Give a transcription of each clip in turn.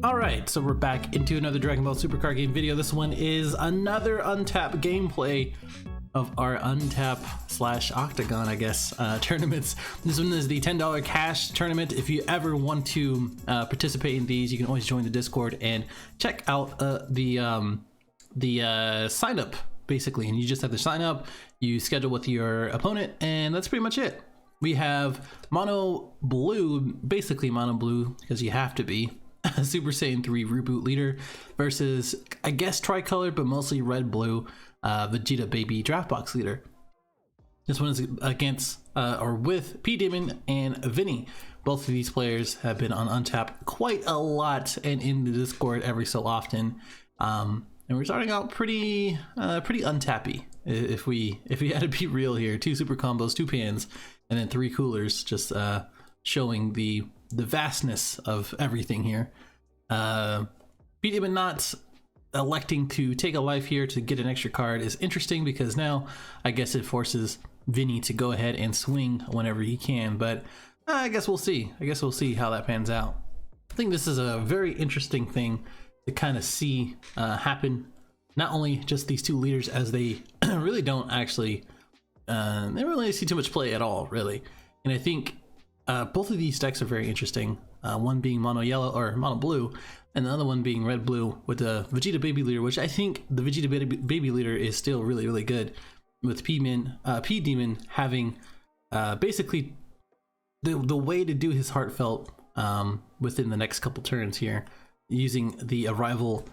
Alright, so we're back into another Dragon Ball Super Card Game video. This one is another Untap gameplay of our Untap / Octagon, I guess, tournaments. This one is the $10 cash tournament. If you ever want to participate in these, you can always join the Discord and check out the sign up, basically. And you just have to sign up, you schedule with your opponent, and that's pretty much it. We have Mono Blue, basically Mono Blue, because you have to be. Super Saiyan 3 Reboot leader versus, I guess, tricolor, but mostly red blue Vegeta baby draft box leader. This one is against or with P Demon and Vinny. Both of these players have been on Untap quite a lot and in the Discord every so often. And we're starting out pretty untappy. If we had to be real here, 2 super combos, 2 pans, and then 3 coolers, just showing the vastness of everything here. P Demon not electing to take a life here to get an extra card is interesting, because now I guess it forces Vinny to go ahead and swing whenever he can, but I guess we'll see. I guess we'll see how that pans out. I think this is a very interesting thing to kind of see happen. Not only just these 2 leaders, as they really don't actually they don't really see too much play at all, really. And I think both of these decks are very interesting. One being mono yellow or mono blue, and the other one being red blue with the Vegeta baby leader, which I think the Vegeta baby leader is still really good. With P Demon having basically the way to do his heartfelt within the next couple turns here, using the arrival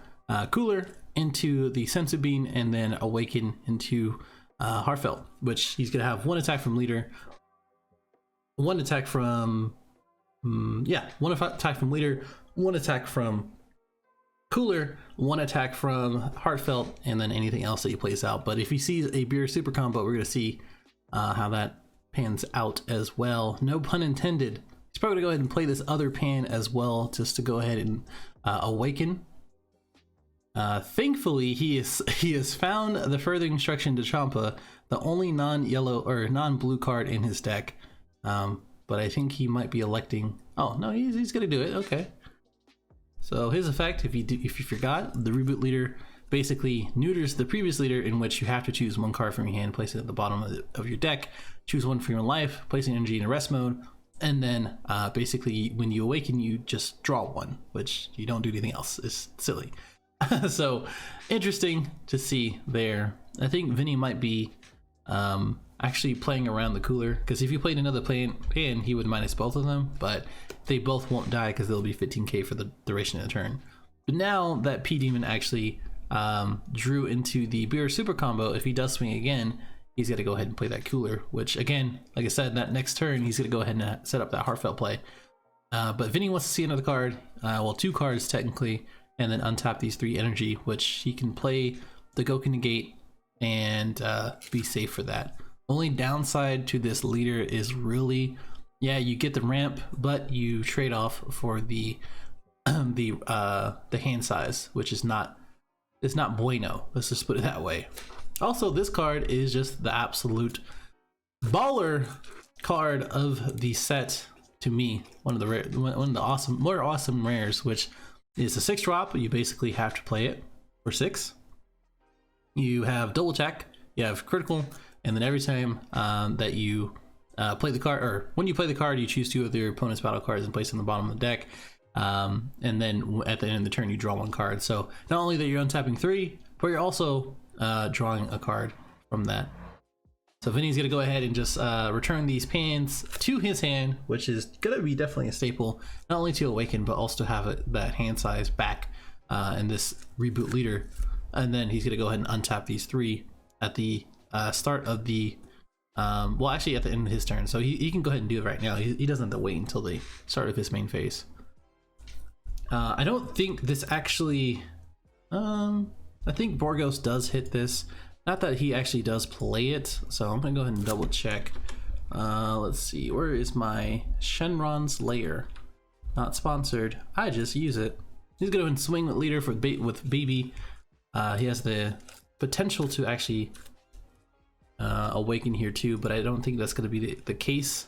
cooler into the sensu bean and then awaken into heartfelt, which he's gonna have 1 attack from leader, 1 attack from one attack from leader, 1 attack from cooler, 1 attack from heartfelt, and then anything else that he plays out. But if he sees a beer super combo, we're gonna see how that pans out as well. No pun intended. He's probably gonna go ahead and play this other pan as well, just to go ahead and awaken. Thankfully, he has found the further instruction to Champa, the only non-yellow or non-blue card in his deck. But I think he might be electing. Oh no, he's gonna do it. Okay. So his effect, if you forgot, the reboot leader basically neuters the previous leader, in which you have to choose 1 card from your hand, place it at the bottom of your deck, choose 1 from your life, place energy in rest mode, and then basically when you awaken, you just draw 1, which you don't do anything else. It's silly. So interesting to see there. I think Vinny might be actually playing around the cooler, because if you played another pan, he would minus both of them, but they both won't die because they'll be 15k for the duration of the turn. But now that P Demon actually drew into the beer super combo, if he does swing again, he's got to go ahead and play that cooler, which again, like I said, that next turn he's going to go ahead and set up that heartfelt play. But Vinny wants to see another card, well, 2 cards technically, and then untap these 3 energy, which he can play the Goku negate and be safe for that. Only downside to this leader is really, yeah, you get the ramp, but you trade off for the hand size, which is not, it's not bueno. Let's just put it that way. Also, this card is just the absolute baller card of the set to me. One of the more awesome rares, which is a 6 drop. You basically have to play it for 6. You have double attack, you have critical, and then every time that you play the card, or when you play the card, you choose 2 of your opponent's battle cards and place them on the bottom of the deck. And then at the end of the turn, you draw 1 card. So not only that you're untapping 3, but you're also drawing a card from that. So Vinny's gonna go ahead and just return these pans to his hand, which is gonna be definitely a staple, not only to awaken, but also to have that hand size back in this reboot leader. And then he's gonna go ahead and untap these 3 at the start of the well, actually at the end of his turn. So he can go ahead and do it right now. He doesn't have to wait until the start of his main phase. I don't think this actually I think Borgos does hit this, not that he actually does play it, so I'm gonna go ahead and double check. Let's see, where is my Shenron's Lair? Not sponsored, I just use it. He's gonna go and swing with leader with baby. He has the potential to actually awaken here too, but I don't think that's going to be the case.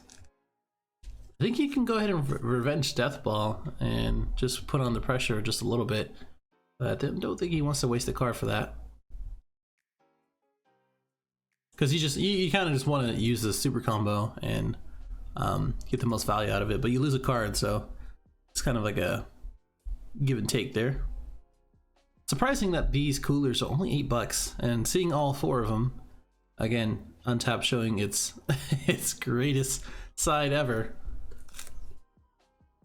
I think you can go ahead and revenge Death Ball and just put on the pressure just a little bit. But I don't think he wants to waste a card for that. Because you kind of just want to use the super combo and get the most value out of it. But you lose a card, so it's kind of like a give and take there. Surprising that these coolers are only $8, and seeing all 4 of them, again, Untap showing its its greatest side ever.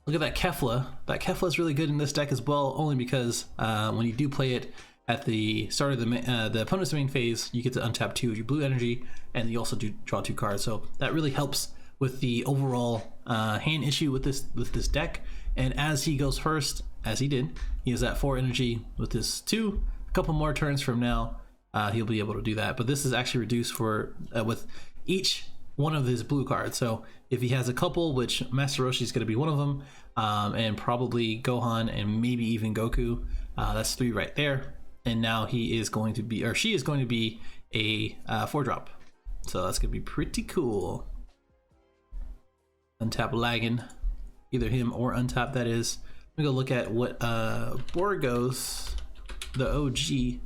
Look at that Kefla. That Kefla is really good in this deck as well, only because when you do play it at the start of the opponent's main phase, you get to untap 2 of your blue energy, and you also do draw 2 cards. So that really helps with the overall hand issue with this deck. And as he goes first, as he did, he has that 4 energy with this 2. A couple more turns from now, he'll be able to do that. But this is actually reduced for with each one of his blue cards. So if he has a couple, which Master Roshi is going to be one of them, and probably Gohan and maybe even Goku, that's 3 right there. And now he is going to be, or she is going to be a 4-drop. So that's going to be pretty cool. Untap lagging, either him or Untap, that is. Let me go look at what Borgos, the OG,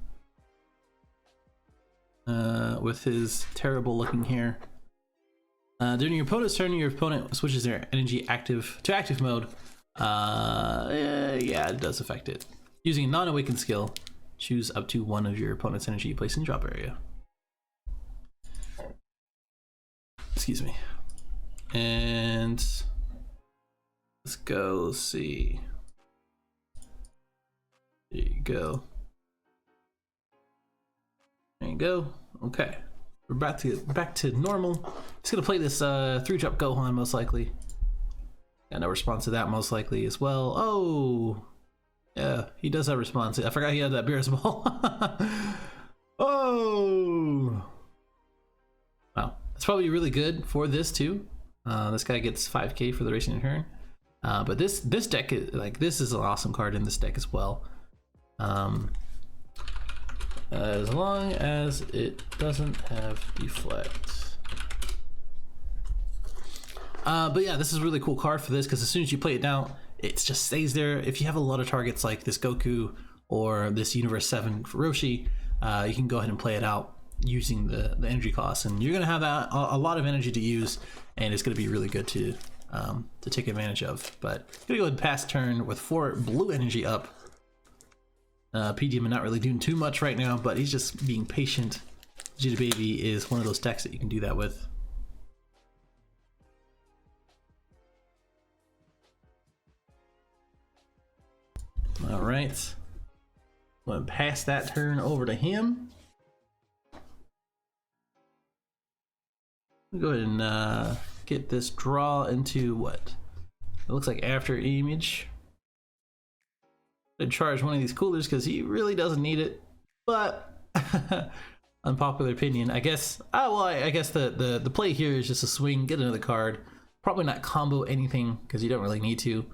with his terrible looking hair. During your opponent's turn, your opponent switches their energy active to active mode. Yeah, it does affect it. Using a non-awakened skill, choose up to 1 of your opponent's energy placed in the drop area. Excuse me. And let's go, let's see. There you go. There you go. Okay. We're back to normal. Just gonna play this 3-drop Gohan most likely. Got no response to that most likely as well. Oh, yeah, he does have response. I forgot he had that Beerus Ball. Oh, wow, that's probably really good for this too. This guy gets 5k for the racing turn. But this deck is like, this is an awesome card in this deck as well. As long as it doesn't have deflect. But yeah, this is a really cool card for this, because as soon as you play it down, it just stays there. If you have a lot of targets like this Goku or this Universe 7 Roshi, you can go ahead and play it out using the energy cost, and you're gonna have a lot of energy to use, and it's gonna be really good to take advantage of. But I'm gonna go ahead and pass turn with 4 blue energy up. PDM not really doing too much right now, but he's just being patient. Vegeta Baby is one of those decks that you can do that with. All right, I'm gonna pass that turn over to him. Go ahead and get this draw into what it looks like after image. To charge one of these coolers because he really doesn't need it, but unpopular opinion, I guess. Oh well, I guess the play here is just a swing, get another card, probably not combo anything because you don't really need to.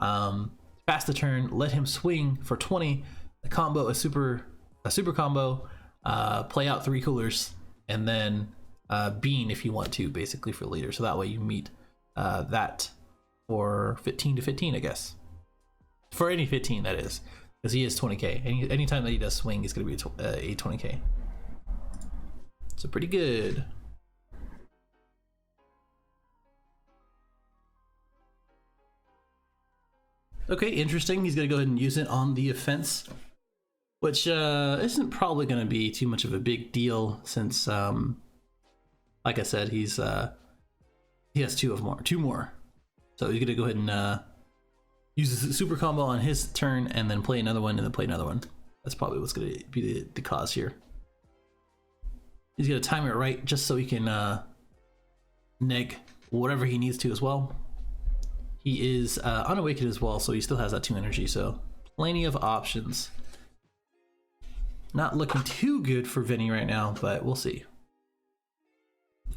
Pass the turn, let him swing for 20, a combo, a super combo, play out 3 coolers, and then bean if you want to, basically for later. So that way you meet that for 15 to 15, I guess. For any 15, that is, because he is 20k. Anytime that he does swing, he's going to be a 20k. So pretty good. Okay, interesting. He's going to go ahead and use it on the offense, which isn't probably going to be too much of a big deal since, like I said, he has 2 more. So he's going to go ahead and use the super combo on his turn, and then play another one, and then play another one. That's probably what's going to be the cause here. He's going to time it right just so he can neg whatever he needs to as well. He is unawakened as well, so he still has that 2 energy, so plenty of options. Not looking too good for Vinny right now, but we'll see.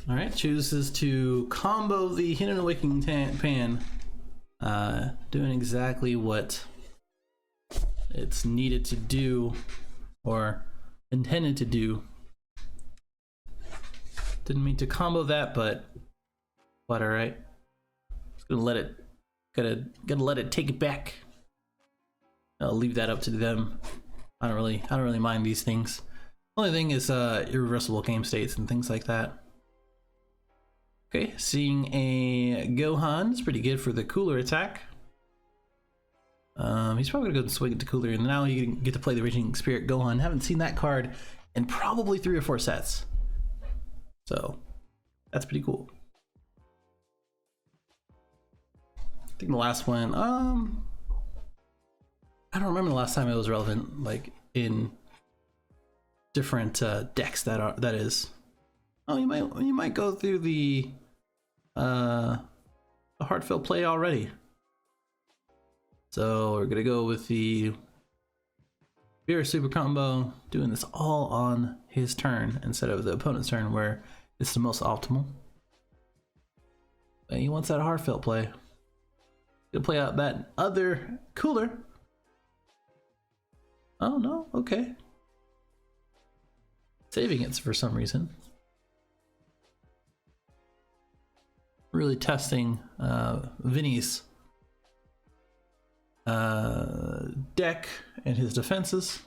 All right, chooses to combo the Hidden Awakening Pan. Doing exactly what it's needed to do, or intended to do. Didn't mean to combo that, but alright. Let's Gonna let it, gotta let it take it back. I'll leave that up to them. I don't really mind these things. Only thing is irreversible game states and things like that. Okay, seeing a Gohan is pretty good for the cooler attack. He's probably gonna go and swing it to cooler, and now you get to play the Raging Spirit Gohan. Haven't seen that card in probably 3 or 4 sets, so that's pretty cool. I think the last one, I don't remember the last time it was relevant, like in different decks that is. Oh, you might go through the heartfelt play already. So we're gonna go with the Beer Super Combo, doing this all on his turn instead of the opponent's turn, where it's the most optimal. And he wants that heartfelt play. Gonna play out that other cooler. Oh no, okay. Saving it for some reason. Really testing Vinny's deck and his defenses.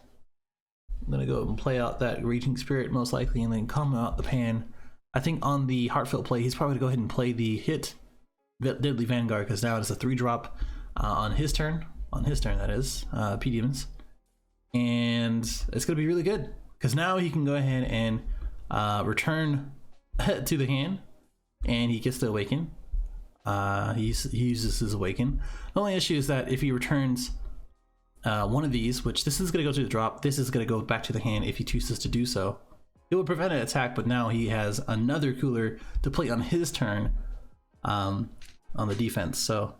I'm gonna go and play out that Raging Spirit most likely, and then combo out the Pan. I think on the heartfelt play, he's probably gonna go ahead and play the hit Deadly Vanguard, because now it's a 3-drop on his turn. On his turn, that is, P Demons, and it's gonna be really good because now he can go ahead and return to the hand, and he gets to awaken. He uses his awaken. The only issue is that if he returns one of these, which this is going to go to the drop, this is going to go back to the hand if he chooses to do so. It would prevent an attack, but now he has another cooler to play on his turn on the defense. So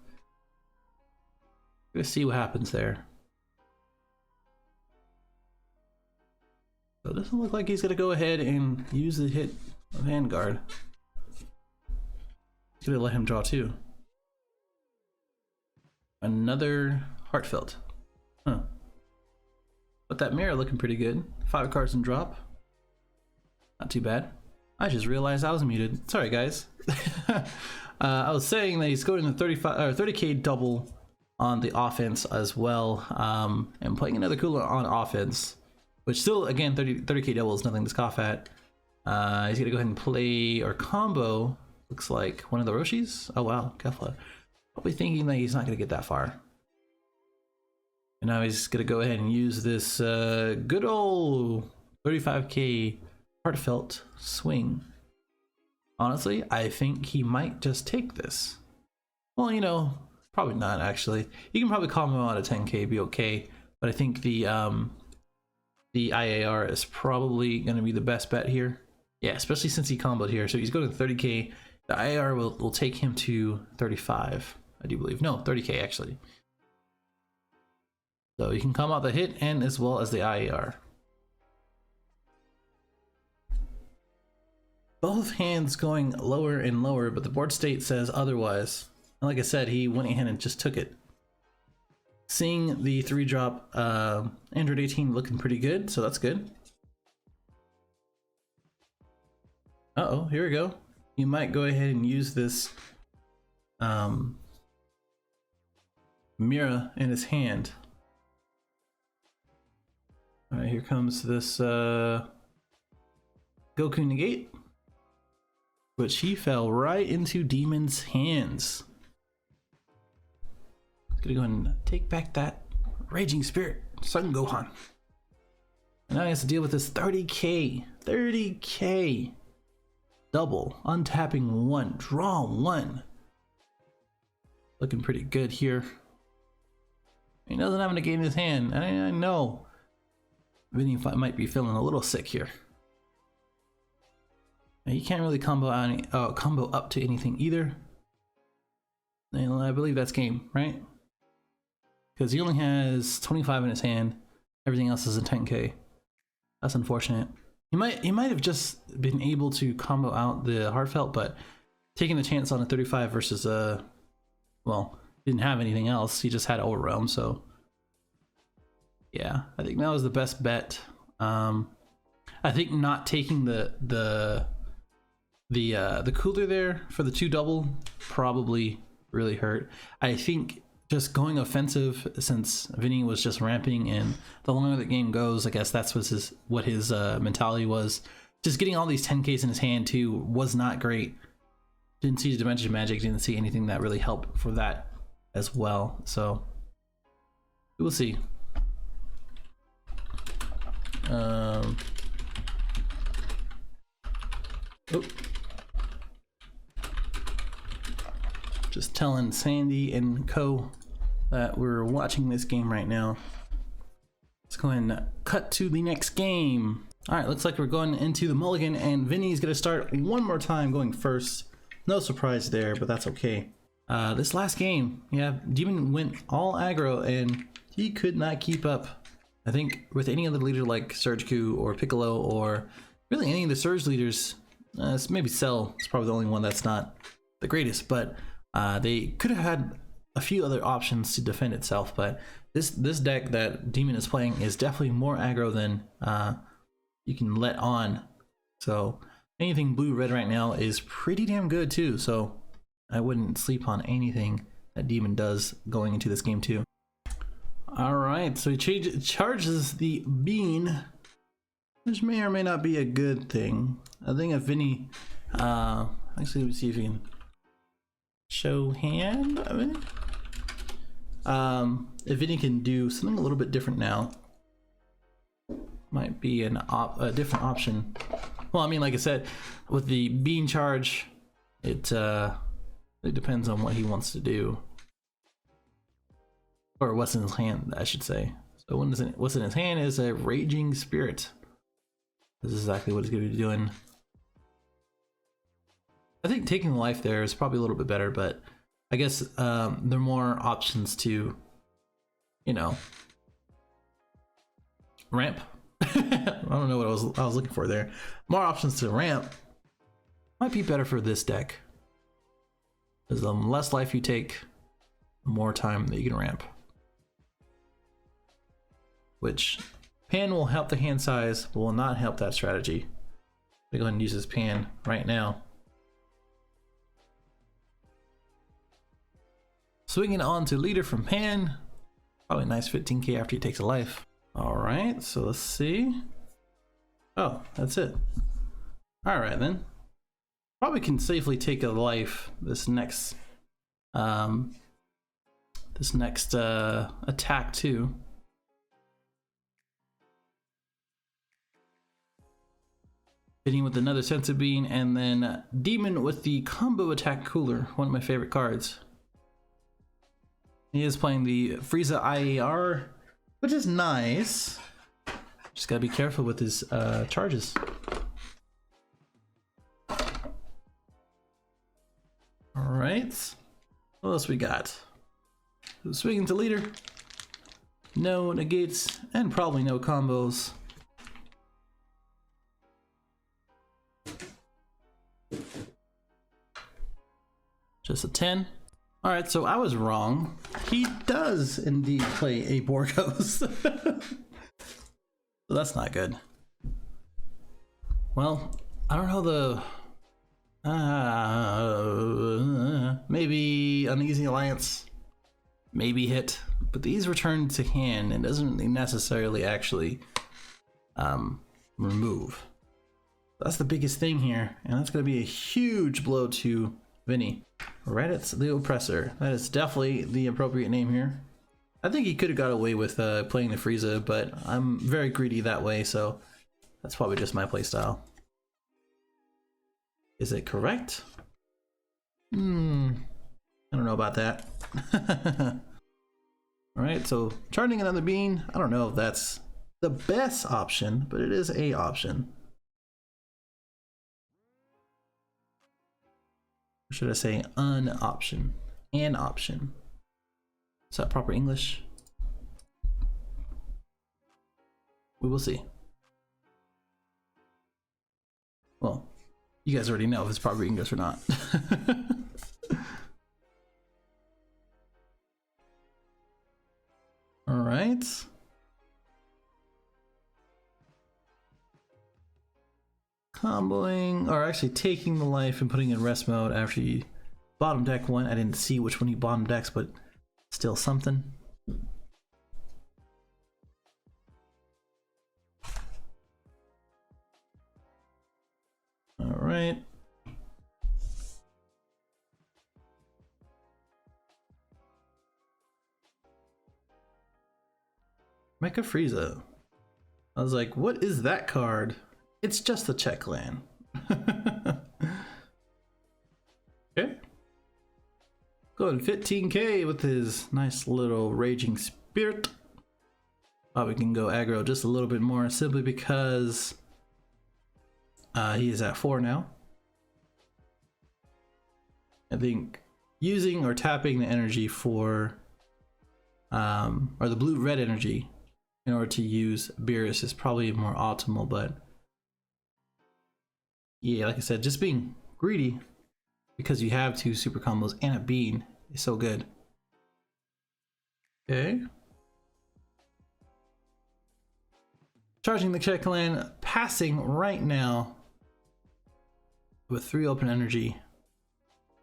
let's see what happens there. So it doesn't look like he's going to go ahead and use the hit of Vanguard. Gonna let him draw 2. Another heartfelt. Huh. But that mirror looking pretty good. 5 cards in drop. Not too bad. I just realized I was muted. Sorry guys. I was saying that he's going to 30k double on the offense as well. And playing another cooler on offense, which still, again, 30k double is nothing to scoff at. He's gonna go ahead and play or combo. Looks like one of the Roshis. Oh wow, Kefla. Probably thinking that he's not going to get that far. And now he's going to go ahead and use this good old 35k heartfelt swing. Honestly, I think he might just take this. Well, you know, probably not actually. You can probably combo out a 10k, be okay. But I think the IAR is probably going to be the best bet here. Yeah, especially since he comboed here. So he's going to 30k. The IAR will take him to 35, I do believe. No, 30k actually. So you can come out the hit and as well as the IAR. Both hands going lower and lower, but the board state says otherwise. And like I said, he went ahead and just took it. Seeing the 3-drop Android 18 looking pretty good, so that's good. Uh-oh, here we go. You might go ahead and use this Mira in his hand. All right, here comes this Goku Negate, which he fell right into Demon's hands. He's gonna go ahead and take back that Raging Spirit, Son Gohan. And now he has to deal with this 30k. Double, untapping 1, draw 1. Looking pretty good here. He doesn't have a negate in his hand. I know Vinny might be feeling a little sick here. Now, he can't really combo up to anything either. And I believe that's game, right? Because he only has 25 in his hand. Everything else is a 10k. That's unfortunate. He might have just been able to combo out the heartfelt, but taking the chance on a 35 versus well, didn't have anything else. He just had Overwhelm, so yeah, I think that was the best bet. I think not taking the cooler there for the 2 double probably really hurt. I think just going offensive, since Vinny was just ramping, and the longer the game goes, I guess that's what his mentality was. Just getting all these 10Ks in his hand too was not great. Didn't see Dimension Magic, didn't see anything that really helped for that as well. So we'll see. Oh. Just telling Sandy and co that we're watching this game right now. Let's go ahead and cut to the next game. All right, looks like we're going into the mulligan, and Vinny's gonna start one more time going first. No surprise there, but that's okay. This last game, yeah, Demon went all aggro and he could not keep up. I think with any other leader like Surgeku or Piccolo, or really any of the Surge leaders, maybe Cell is probably the only one that's not the greatest, but they could have had a few other options to defend itself. But this deck that Demon is playing is definitely more aggro than you can let on. So anything blue-red right now is pretty damn good too. So I wouldn't sleep on anything that Demon does going into this game too. All right, so he charges the bean, which may or may not be a good thing. I think if Vinny, actually, let me see if we can show hand. If Vinny can do something a little bit different now, might be a different option. Well, I mean, like I said, with the bean charge, it depends on what he wants to do. Or what's in his hand, I should say. So what's in his hand is a Raging Spirit. This is exactly what he's going to be doing. I think taking the life there is probably a little bit better, but I guess there are more options to, you know, ramp. I don't know what I was looking for there. More options to ramp might be better for this deck, because the less life you take, the more time that you can ramp. Which Pan will help the hand size, but will not help that strategy. We go ahead and use this Pan right now. Swinging on to leader from Pan. Probably a nice 15k after he takes a life. Alright, so let's see. Oh, that's it. Alright then. Probably can safely take a life this next attack too. Hitting with another Senzu Bean, and then Demon with the combo attack cooler, one of my favorite cards. He is playing the Frieza IAR, which is nice. Just gotta be careful with his charges. Alright. What else we got? Swinging to leader. No negates, and probably no combos. Just a 10. Alright, so I was wrong. He does indeed play a Borgos. So that's not good. Well, I don't know maybe Uneasy Alliance, maybe hit, but these return to hand and doesn't necessarily actually remove. That's the biggest thing here, and that's going to be a huge blow to Vinny. Reddit's the Oppressor. That is definitely the appropriate name here. I think he could have got away with playing the Frieza, but I'm very greedy that way, so that's probably just my playstyle. Is it correct? I don't know about that. Alright, so charging another bean. I don't know if that's the best option, but it is a option. Or should I say an option? An option. Is that proper English? We will see. Well, you guys already know if it's proper English or not. All right. Comboing, or actually taking the life and putting in rest mode after he bottom deck one. I didn't see which one he bottom decks, but still something. All right. Mecha Frieza. I was like, what is that card? It's just a check land. Okay. Going 15k with his nice little Raging Spirit. We can go aggro just a little bit more simply because he is at 4 now. I think using or tapping the energy for, or the blue-red energy in order to use Beerus is probably more optimal, but yeah, like I said, just being greedy because you have 2 super combos and a bean is so good. Okay. Charging the check land, passing right now with 3 open energy.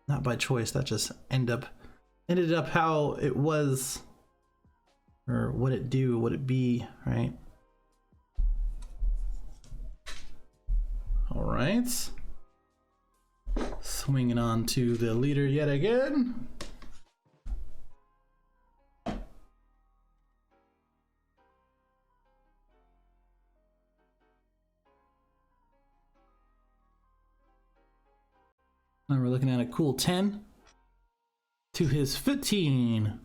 Not by choice, that just ended up how it was, or what it do, what it be, right? All right. Swinging on to the leader yet again. And we're looking at a cool 10 to his 15.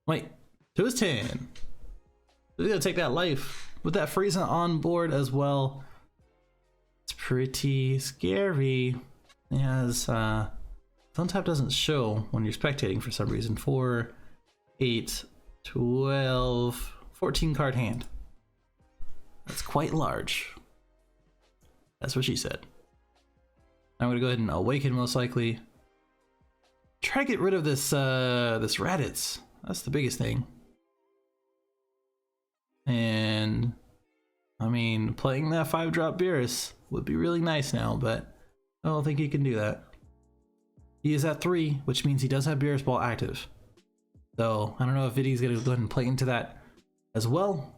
Wait, to his 10. We're gonna take that life with that Frieza on board as well. It's pretty scary. It has Untap doesn't show when you're spectating for some reason. 4, 8, 12, 14 card hand. That's quite large. That's what she said. I'm gonna go ahead and awaken most likely. Try to get rid of this this Raditz. That's the biggest thing. And I mean, playing that 5-drop Beerus would be really nice now, but I don't think he can do that. He is at 3, which means he does have Beerus Ball active. So I don't know if Viddy's gonna go ahead and play into that as well,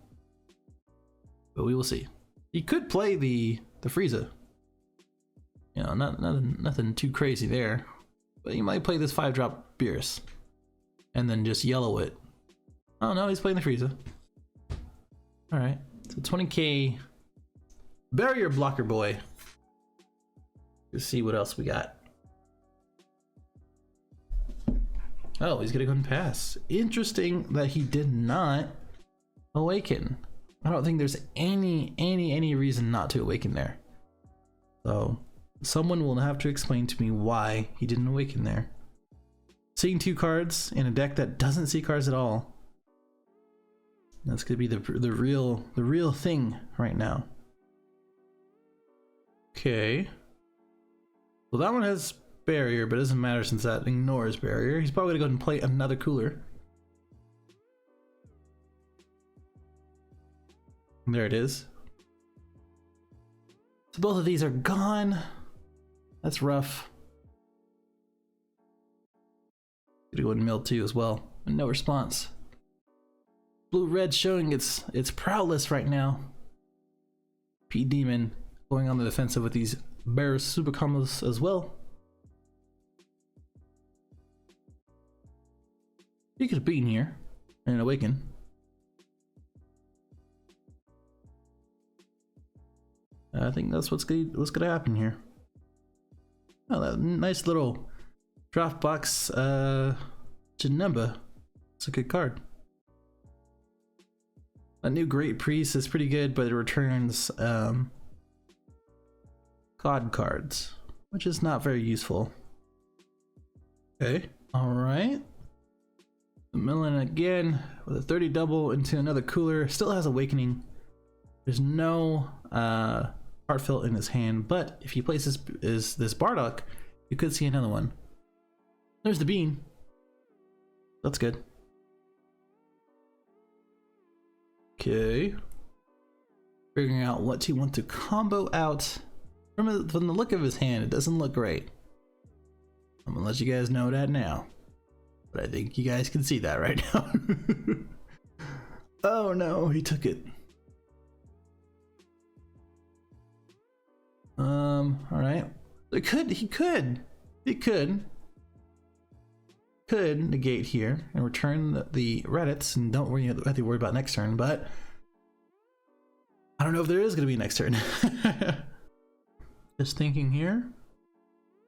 but we will see. He could play the Frieza. You know, nothing too crazy there, but he might play this 5-drop Beerus and then just yellow it. Oh no, he's playing the Frieza. All right, so 20k barrier blocker boy. Let's see what else we got. Oh, he's gonna go and pass. Interesting that he did not awaken. I don't think there's any reason not to awaken there. So someone will have to explain to me why he didn't awaken there. Seeing 2 cards in a deck that doesn't see cards at all. That's gonna be the real thing right now. Okay. Well, that one has barrier, but it doesn't matter since that ignores barrier. He's probably gonna go ahead and play another cooler. And there it is. So both of these are gone. That's rough. Gonna go ahead and mill 2 as well. And no response. Blue-red showing its prowess right now. P Demon going on the defensive with these Beerus super combos as well. He could have beaten here and awaken. I think that's what's gonna happen here. Oh, that nice little draft box Janemba. It's a good card. A new Great Priest is pretty good, but it returns God cards, which is not very useful. Okay, all right. Milling again with a 30 double into another cooler. Still has Awakening. There's no Heartfelt in his hand, but if he plays this Bardock, you could see another one. There's the Bean. That's good. Okay. Figuring out what he wants to combo out. From the look of his hand, it doesn't look great. I'm gonna let you guys know that now. But I think you guys can see that right now. Oh no, he took it. Alright. He could negate here and return the Reddits, and don't worry, have to worry about next turn, but I don't know if there is going to be next turn. Just thinking here.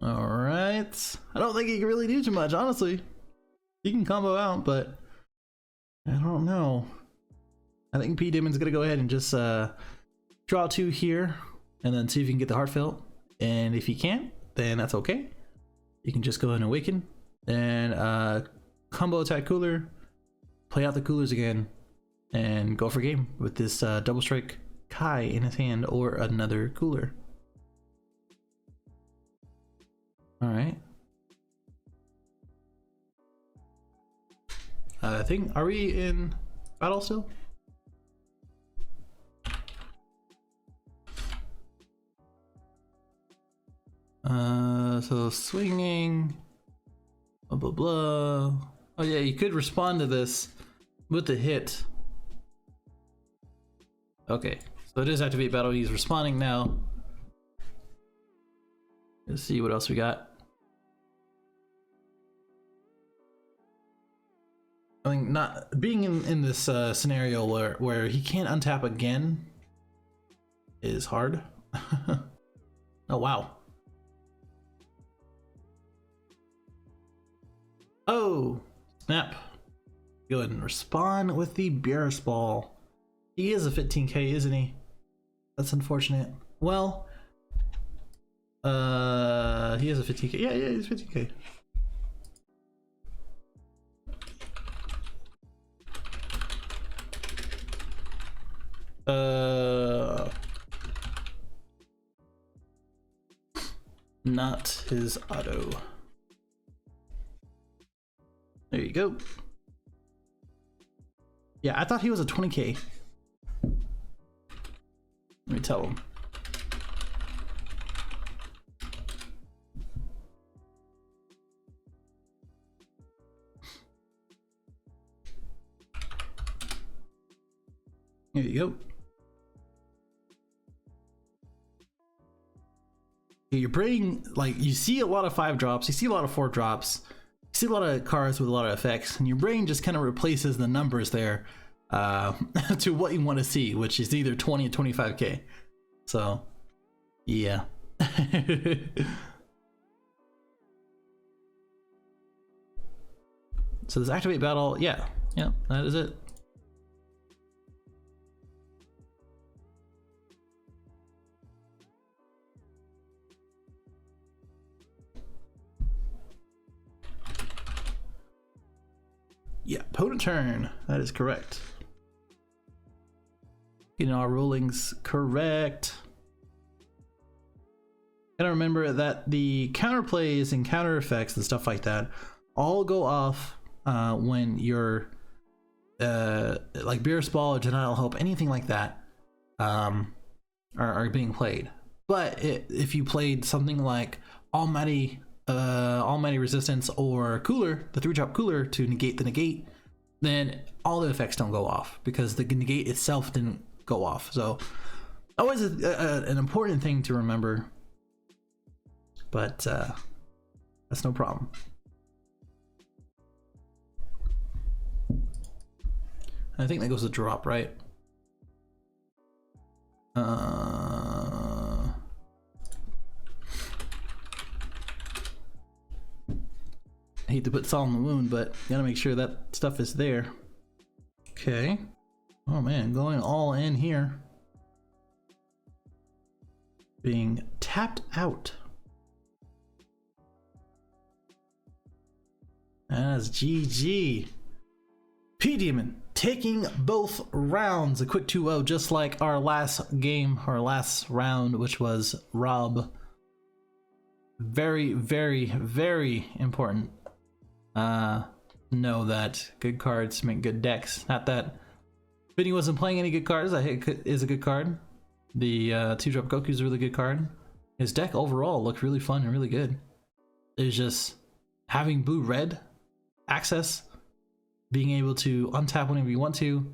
Alright. I don't think he can really do too much, honestly. He can combo out, but I don't know. I think P Demon's going to go ahead and just draw 2 here and then see if he can get the Heartfelt. And if he can't, then that's okay. You can just go ahead and Awaken and combo attack Cooler, play out the Coolers again, and go for game with this Double Strike Kai in his hand or another Cooler. Alright. I think, are we in battle still? So swinging, blah blah blah. Oh yeah, you could respond to this with the hit. Okay, so it is activate battle. He's responding now. Let's see what else we got. I think not being in this scenario where he can't untap again is hard. Oh wow. Oh snap. Go ahead and respond with the Beerus Ball. He is a 15k, isn't he? That's unfortunate. Well, he is a 15k. Yeah, he's 15k. Not his auto. There you go. Yeah, I thought he was a 20k. Let me tell him. There you go. Your brain, like, you see a lot of 5 drops, you see a lot of 4 drops, you see a lot of cards with a lot of effects, and your brain just kind of replaces the numbers there to what you want to see, which is either 20 or 25k. So, yeah. So this activate battle, yeah, that is it. Yeah, opponent turn. That is correct. Getting our rulings correct. Gotta remember that the counterplays and counter effects and stuff like that all go off when you're like Beerus Ball or Denial Hope, anything like that are being played. But if you played something like Almighty Resistance or Cooler, the 3-drop Cooler to negate the negate, then all the effects don't go off because the negate itself didn't go off. So always an important thing to remember, but that's no problem. I think that goes to drop, right? I hate to put salt in the wound, but gotta make sure that stuff is there. Okay. Oh man, going all in here. Being tapped out. That's GG. P-Demon taking both rounds. A quick 2-0, just like our last game, our last round, which was Rob. Very, very, very important. Know that good cards make good decks. Not that Vinny wasn't playing any good cards. I think it is a good card. The 2-drop Goku is a really good card. His deck overall looked really fun and really good. It's just having blue-red access, being able to untap whenever you want to,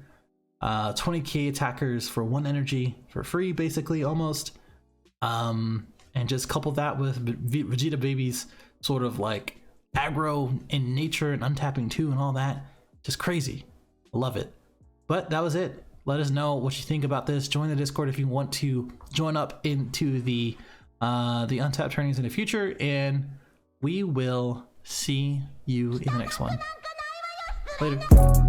20k attackers for 1 energy for free, basically, almost. And just couple that with Vegeta Baby's sort of like aggro in nature and untapping too and all that. Just crazy. I love it. But that was it. Let us know what you think about this. Join the Discord if you want to join up into the Untap tourneys in the future, and we will see you in the next one. Later.